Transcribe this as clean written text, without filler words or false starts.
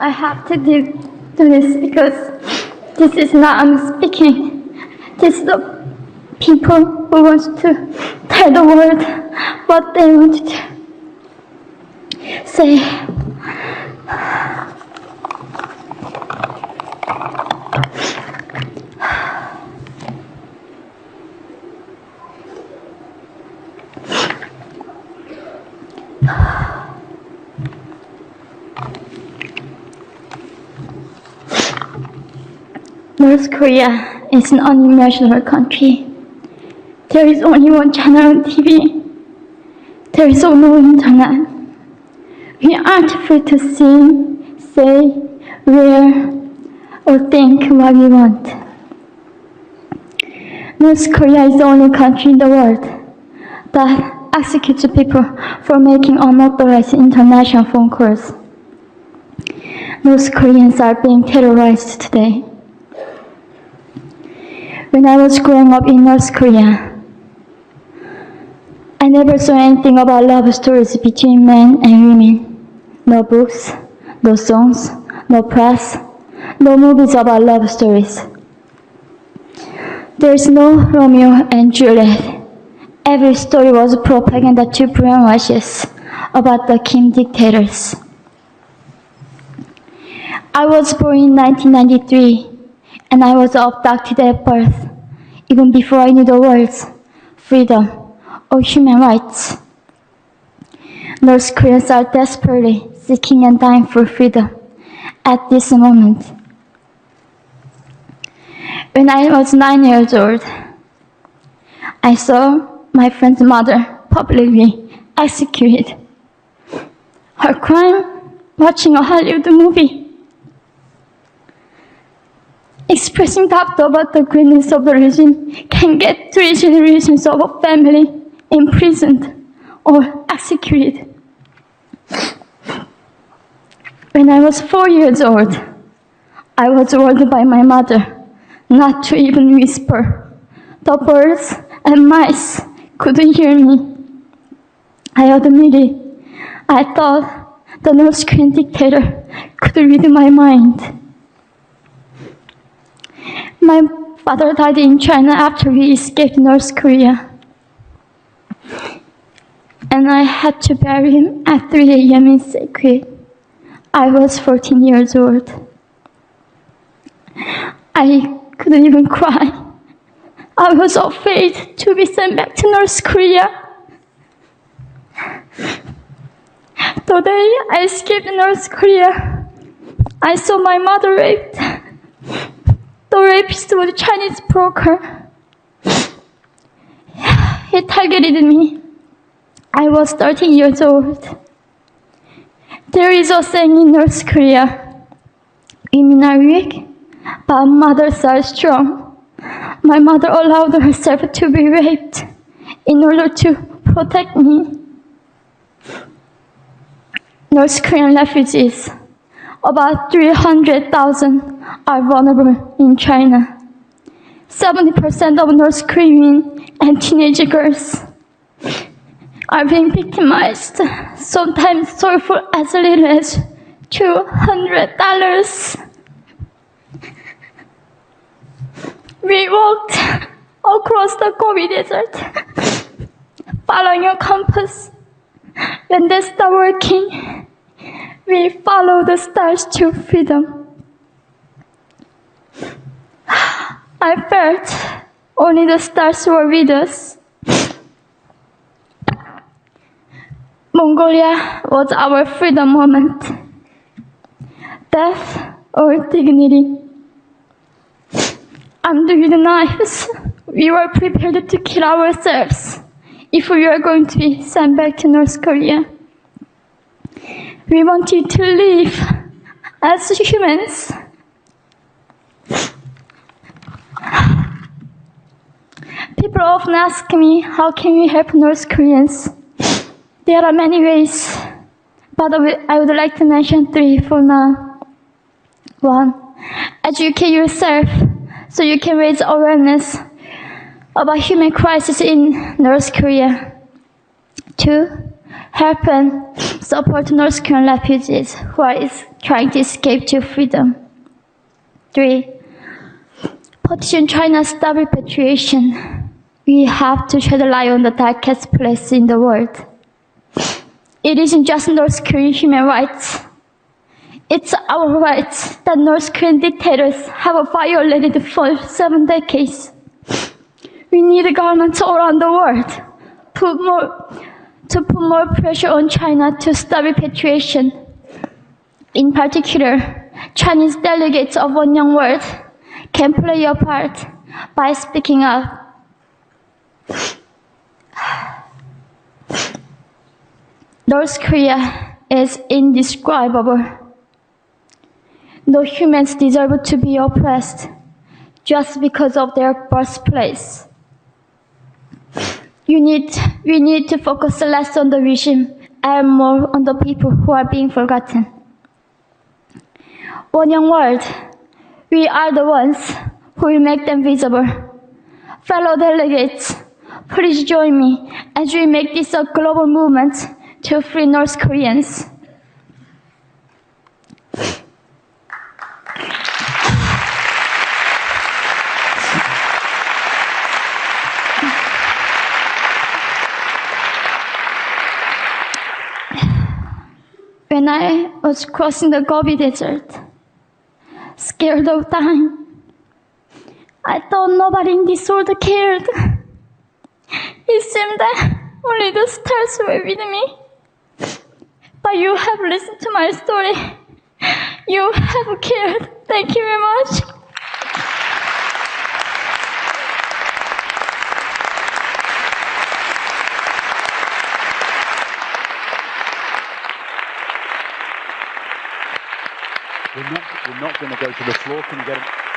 I have to do this because this is not I'm speaking. This is the people who want to tell the world what they want to say. North Korea is an unimaginable country. There is only one channel on TV. There is no internet. We aren't free to see, say, wear, or think what we want. North Korea is the only country in the world that executes people for making unauthorized international phone calls. North Koreans are being terrorized today. When I was growing up in North Korea, I never saw anything about love stories between men and women. No books, no songs, no press, no movies about love stories. There is no Romeo and Juliet. Every story was propaganda to brainwash us about the Kim dictators. I was born in 1993, and I was abducted at birth, even before I knew the words freedom or human rights. North Koreans are desperately seeking and dying for freedom at this moment. When I was 9 years old, I saw my friend's mother publicly executed. Her crime? Watching a Hollywood movie. Expressing doubt about the greatness of the regime can get 3 generations of a family imprisoned or executed. When I was 4 years old, I was warned by my mother not to even whisper. The birds and mice couldn't hear me. I admitted, I thought the North Korean dictator could read my mind. My father died in China after we escaped North Korea. And I had to bury him at 3 a.m. in Sequoia. I was 14 years old. I couldn't even cry. I was afraid to be sent back to North Korea. The day I escaped North Korea, I saw my mother raped. The rapist was a Chinese broker. He targeted me. I was 13 years old. There is a saying in North Korea, women are weak, but mothers are strong. My mother allowed herself to be raped in order to protect me. North Korean refugees, about 300,000, are vulnerable in China. 70% of North Korean and teenage girls are being victimized, sometimes sold for as little as $200. We walked across the Gobi Desert, following a compass. When they stopped working, we followed the stars to freedom. I felt only the stars were with us. Mongolia was our freedom moment. Death or dignity. Armed with knives, we were prepared to kill ourselves if we were going to be sent back to North Korea. We wanted to live as humans. People often ask me, how can we help North Koreans? There are many ways, but I would like to mention 3 for now. 1. Educate yourself so you can raise awareness about human crisis in North Korea. 2. help and support North Korean refugees who are trying to escape to freedom. 3. Petition China stop repatriation. We have to shed a light on the darkest place in the world. It isn't just North Korean human rights. It's our rights that North Korean dictators have violated for 7 decades. We need governments all around the world to put more pressure on China to stop repatriation. In particular, Chinese delegates of One Young World can play a part by speaking up. North Korea is indescribable. No humans deserve to be oppressed just because of their birthplace. We need to focus less on the regime and more on the people who are being forgotten. One Young World, we are the ones who will make them visible. Fellow delegates, please join me as we make this a global movement to free North Koreans. When I was crossing the Gobi Desert, scared of dying, I thought nobody in this world cared. It seemed that only the stars were with me. But you have listened to my story. You have cared. Thank you very much. We're not going to go to the floor. Can you get it?